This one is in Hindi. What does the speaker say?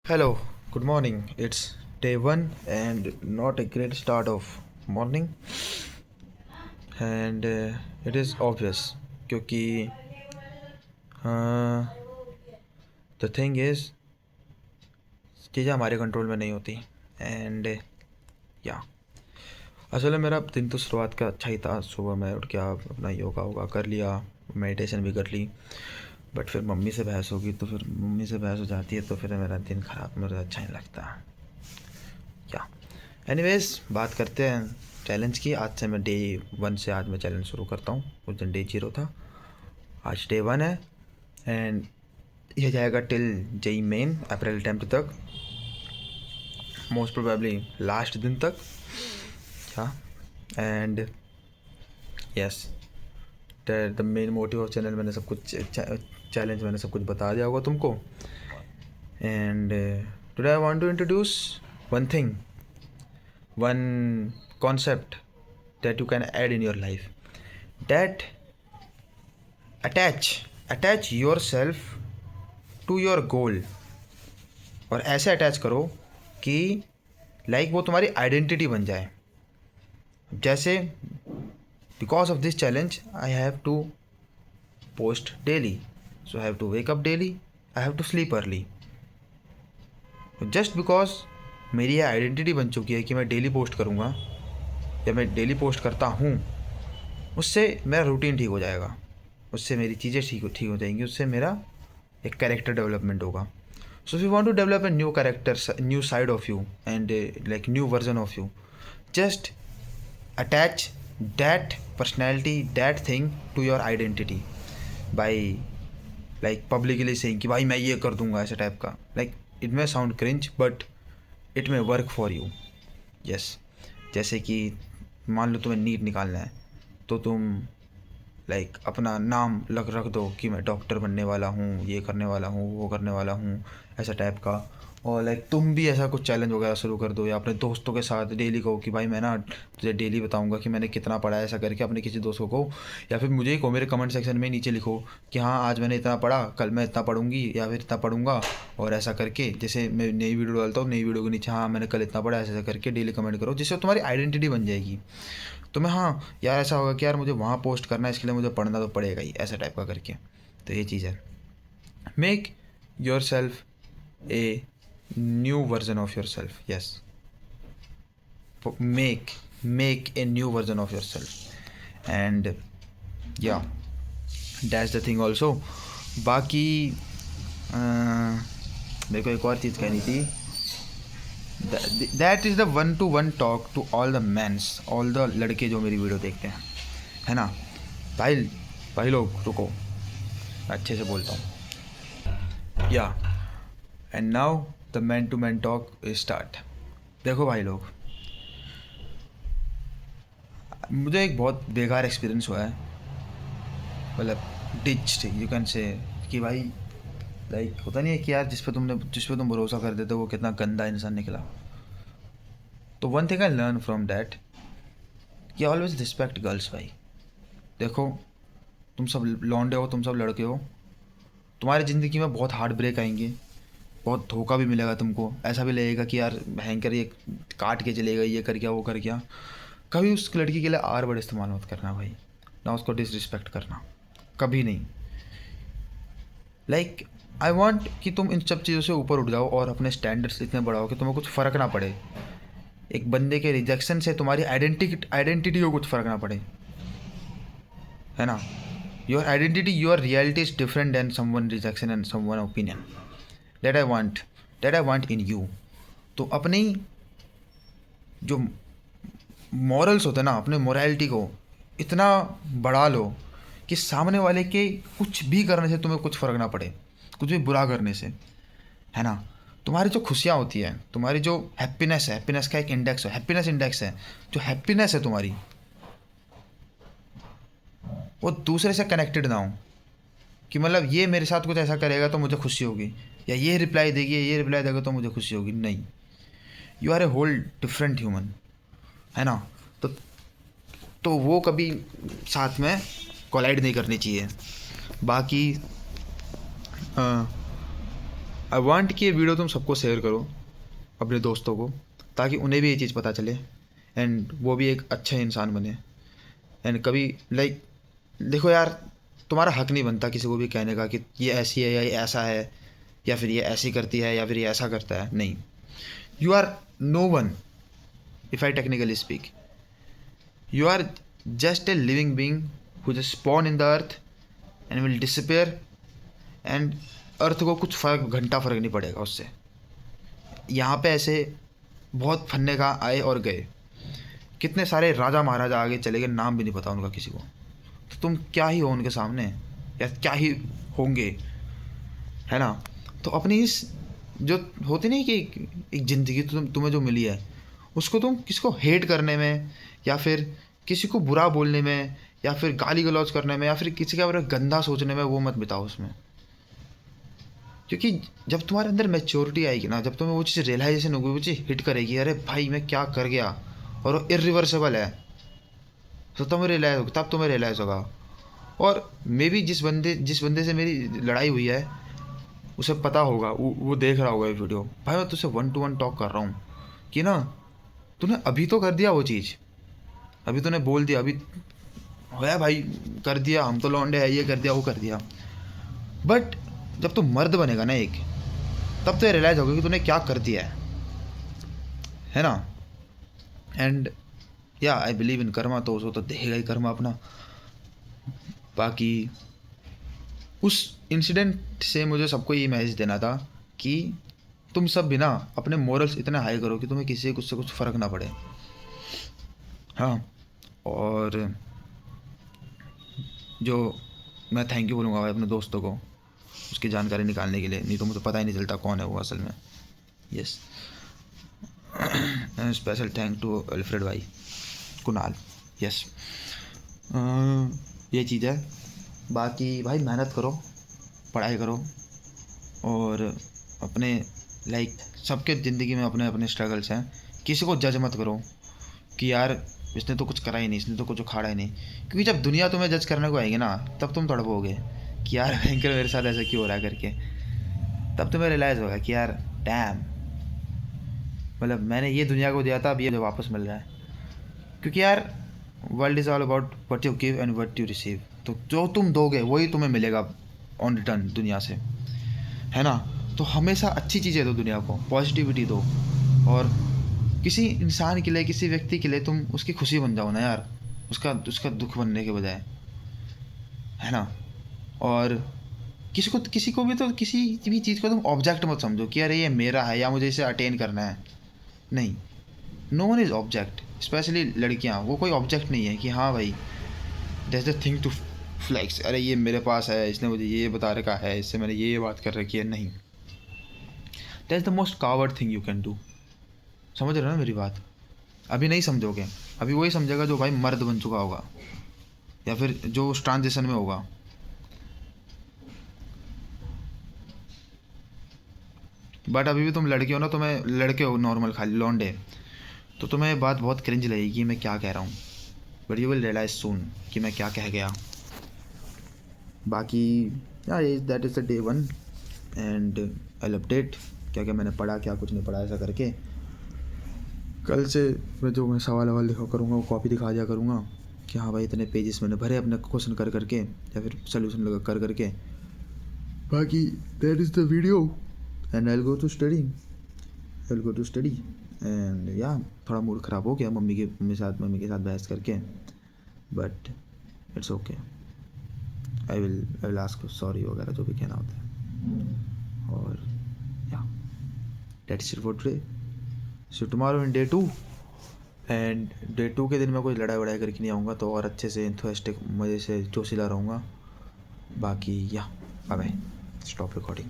Hello, good morning. It's day one and not a great start of morning, and it is obvious क्योंकि द थिंग इज़ चीज़ें हमारे कंट्रोल में नहीं होती एंड या असल में मेरा दिन तो शुरुआत का अच्छा ही था। सुबह मैं उठ के अपना योगा वोगा कर लिया, मेडिटेशन भी कर ली, बट फिर मम्मी से बहस होगी तो फिर मम्मी से बहस हो जाती है तो फिर मेरा दिन ख़राब, मेरा अच्छा नहीं लगता या एनीवेज। बात करते हैं चैलेंज की। आज से मैं डे वन से आज मैं चैलेंज शुरू करता हूँ। उस दिन डे 0 था, आज डे 1 है एंड यह जाएगा टिल जेई मेन अप्रैल 10 तक, मोस्ट प्रोबेबली लास्ट दिन तक। या and yes, the main motive of channel मैंने सब कुछ चैलेंज मैंने सब कुछ बता दिया होगा तुमको। And today I want to introduce one thing, one concept that you can add in your life, that attach yourself to your goal। और ऐसे अटैच करो कि लाइक वो तुम्हारी आइडेंटिटी बन जाए। जैसे because of this challenge I have to post daily, so I have to wake up daily, I have to sleep early. Just because मेरी ये आइडेंटिटी बन चुकी है कि मैं डेली पोस्ट करूँगा या मैं डेली पोस्ट करता हूँ, उससे मेरा रूटीन ठीक हो जाएगा, उससे मेरी चीज़ें ठीक हो जाएंगी, उससे मेरा एक कैरेक्टर डेवलपमेंट होगा। So if you want to develop a new character, new side of you and like new version of you, just attach that personality, that thing to your identity by like publicly saying कि भाई मैं ये कर दूंगा, ऐसे टाइप का। Like it may sound cringe but it may work for you. Yes, जैसे कि मान लो तुम्हें नीट निकालना है तो तुम लाइक अपना नाम रख दो कि मैं डॉक्टर बनने वाला हूँ, ये करने वाला हूँ, वो करने वाला हूँ, ऐसा टाइप का। और लाइक तुम भी ऐसा कुछ चैलेंज वगैरह शुरू कर दो या अपने दोस्तों के साथ डेली कहो कि भाई मैं ना तुझे डेली बताऊंगा कि मैंने कितना पढ़ा है, ऐसा करके अपने किसी दोस्त को कहो, या फिर मुझे ही कहो, मेरे कमेंट सेक्शन में नीचे लिखो कि हाँ आज मैंने इतना पढ़ा, कल मैं इतना पढ़ूंगी या फिर इतना पढ़ूंगा। और ऐसा करके जैसे मैं नई वीडियो डालता हूँ, नई वीडियो के नीचे हाँ मैंने कल इतना पढ़ा, ऐसा करके डेली कमेंट करो, जिससे तुम्हारी आइडेंटिटी बन जाएगी। तो मैं हाँ यार ऐसा होगा कि यार मुझे वहाँ पोस्ट करना है, इसके लिए मुझे पढ़ना तो पड़ेगा ही, ऐसा टाइप का करके। तो ये चीज़ है, make yourself a new version of yourself. Yes, make a new version of yourself and yeah that's the thing also. बाकी मेरे को एक और चीज़ कहनी थी, that is the 1-to-1 talk to all the mans, all the लड़के जो मेरी वीडियो देखते हैं, है ना भाई लोग रुको, अच्छे से बोलता हूँ। Yeah and now the man to man talk start. देखो भाई लोग, मुझे एक बहुत बेकार एक्सपीरियंस हुआ है, मतलब डिच्ड यू कैन से, कि भाई लाइक होता नहीं है कि यार जिस पे तुम भरोसा कर देते हो वो कितना गंदा इंसान निकला। तो one thing I learn from that कि ऑलवेज रिस्पेक्ट गर्ल्स। भाई देखो, तुम सब लौंडे हो, तुम सब लड़के हो, तुम्हारी ज़िंदगी में बहुत हार्ट ब्रेक आएंगे, बहुत धोखा भी मिलेगा तुमको, ऐसा भी लगेगा कि यार भयंकर ये काट के चलेगा, ये कर गया वो कर गया। कभी उस लड़की के लिए आर वर्ड इस्तेमाल मत करना भाई, ना उसको डिसरिस्पेक्ट करना, कभी नहीं। लाइक आई वॉन्ट कि तुम इन सब चीज़ों से ऊपर उठ जाओ और अपने स्टैंडर्ड्स इतने बढ़ाओ कि तुम्हें कुछ फ़र्क ना पड़े, एक बंदे के रिजेक्शन से तुम्हारी आइडेंटिटी को कुछ फ़र्क ना पड़े, है ना। Your identity, your reality is different than someone rejection and someone opinion. That I want in you. तो अपनी जो मॉरल्स होते हैं ना, अपने मोरालिटी को इतना बढ़ा लो कि सामने वाले के कुछ भी करने से तुम्हें कुछ फ़र्क ना पड़े, कुछ भी बुरा करने से, है ना। तुम्हारी जो खुशियाँ होती हैं, तुम्हारी जो हैप्पीनेस है, हैप्पीनेस का एक इंडेक्स है, हैप्पीनेस इंडेक्स है, जो हैप्पीनेस है तुम्हारी, वो दूसरे से कनेक्टेड ना हो कि मतलब ये मेरे साथ कुछ ऐसा करेगा तो मुझे खुशी होगी, या ये रिप्लाई देगा तो मुझे खुशी होगी। नहीं, you are a whole different human, है ना। तो वो कभी साथ में कोलाइड नहीं करनी चाहिए। बाकी आई वांट कि ये वीडियो तुम सबको शेयर करो, अपने दोस्तों को, ताकि उन्हें भी ये चीज़ पता चले एंड वो भी एक अच्छा इंसान बने। एंड कभी लाइक देखो यार, तुम्हारा हक नहीं बनता किसी को भी कहने का कि ये ऐसी है या ये ऐसा है, या फिर ये ऐसी करती है या फिर ये ऐसा करता है। नहीं, you are no one, if I technically speak, you are just a living being who just spawn in the earth and will disappear. And earth को कुछ घंटा फ़र्क नहीं पड़ेगा उससे। यहाँ पे ऐसे बहुत फन्ने का आए और गए, कितने सारे राजा महाराजा आगे चले गए, नाम भी नहीं पता उनका किसी को। तो तुम क्या ही हो उनके सामने, या क्या ही होंगे, है ना। तो अपनी इस जो होती नहीं कि एक ज़िंदगी तुम्हें जो मिली है, उसको तुम किसको हेट करने में, या फिर किसी को बुरा बोलने में, या फिर गाली गलौज करने में, या फिर किसी के बारे में गंदा सोचने में, वो मत बिताओ उसमें। क्योंकि जब तुम्हारे अंदर मैच्योरिटी आएगी ना, जब तुम्हें वो चीज़ रियलाइजेशन होगी, वो चीज़ हिट करेगी, अरे भाई मैं क्या कर गया, और वो इरिवर्सिबल है, तो तुम्हें रियलाइज होगा, तब तुम्हें रियलाइज़ होगा। और मे बी जिस बंदे से मेरी लड़ाई हुई है, उसे पता होगा, वो देख रहा होगा ये वीडियो, भाई मैं तुझसे 1-to-1 टॉक कर रहा हूँ कि ना, तूने अभी तो कर दिया वो चीज़, अभी तूने बोल दिया, अभी होया भाई, कर दिया, हम तो लौंडे हैं, ये कर दिया, वो कर दिया। बट जब तू मर्द बनेगा ना एक, तब तो ये रियलाइज़ होगा कि तूने क्या कर दिया है ना। एंड या आई बिलीव इन कर्मा, तो उसको तो देखेगा ही कर्मा अपना। बाकी उस इंसिडेंट से मुझे सबको ये मैसेज देना था कि तुम सब भी ना अपने मोरल्स इतने हाई करो कि तुम्हें किसी से कुछ फ़र्क ना पड़े। हाँ, और जो मैं थैंक यू बोलूँगा भाई अपने दोस्तों को उसकी जानकारी निकालने के लिए, नहीं तो मुझे पता ही नहीं चलता कौन है वो असल में। Yes, special thank to Alfred भाई, कुणाल। यस, ये चीज़ है। बाकी भाई मेहनत करो, पढ़ाई करो, और अपने लाइक सबके ज़िंदगी में अपने अपने स्ट्रगल्स हैं। किसी को जज मत करो कि यार इसने तो कुछ करा ही नहीं, इसने तो कुछ उखाड़ा ही नहीं। क्योंकि जब दुनिया तुम्हें जज करने को आएगी ना, तब तुम तड़पोगे कि यार भयंकर मेरे साथ ऐसा क्यों हो रहा है करके। तब तुम्हें रियलाइज़ होगा कि यार डैम, मतलब मैंने ये दुनिया को दिया था, अब ये मुझे वापस मिल रहा है। क्योंकि यार world is all about what you give and what you receive. तो जो तुम दोगे वही तुम्हें मिलेगा ऑन रिटर्न दुनिया से, है ना। तो हमेशा अच्छी चीज़ें दो दुनिया को, पॉजिटिविटी दो, और किसी इंसान के लिए, किसी व्यक्ति के लिए तुम उसकी खुशी बन जाओ ना यार, उसका दुख बनने के बजाय, है ना। और किसी को भी, तो किसी भी चीज़ को तुम ऑब्जेक्ट मत समझो कि अरे ये मेरा है या मुझे इसे अटेन करना है। नहीं, no one is object, especially लड़कियां, वो कोई ऑब्जेक्ट नहीं है कि हाँ भाई that's the thing to flex, अरे ये मेरे पास है, इसने मुझे ये बता रखा है, इससे मैंने ये बात कर रखी है। नहीं, that's the most coward thing you can do. समझ रहे हो ना मेरी बात। अभी नहीं समझोगे, अभी वही समझेगा जो भाई मर्द बन चुका होगा, या फिर जो उस ट्रांजिशन में होगा। बट अभी भी तुम लड़के हो ना, तुम्हें लड़के हो नॉर्मल, खाली लौंडे, तो तुम्हें बात बहुत क्रिंज लगेगी मैं क्या कह रहा हूँ, बट यू विल रियलाइज सून कि मैं क्या कह गया। बाकी that is the day 1 and I update क्या क्या मैंने पढ़ा, क्या कुछ नहीं पढ़ा, ऐसा करके कल से मैं सवाल लिखा करूँगा, वो कॉपी दिखा दिया करूँगा कि हाँ भाई इतने पेजेस मैंने भरे अपने क्वेश्चन कर करके, या फिर सोल्यूशन लगा कर करके। बाकी that is the video and I will go to study and या थोड़ा मूड ख़राब हो गया मम्मी के साथ बहस करके, but it's okay. I will ask sorry वगैरह जो भी कहना होता है। और या that's it for today. So tomorrow in day 2, and day 2 के दिन मैं कोई लड़ाई वड़ाई करके नहीं आऊँगा, तो और अच्छे से इंथुसियास्टिक मज़े से जोशीला रहूँगा। बाकी या बाय बाय, स्टॉप रिकॉर्डिंग।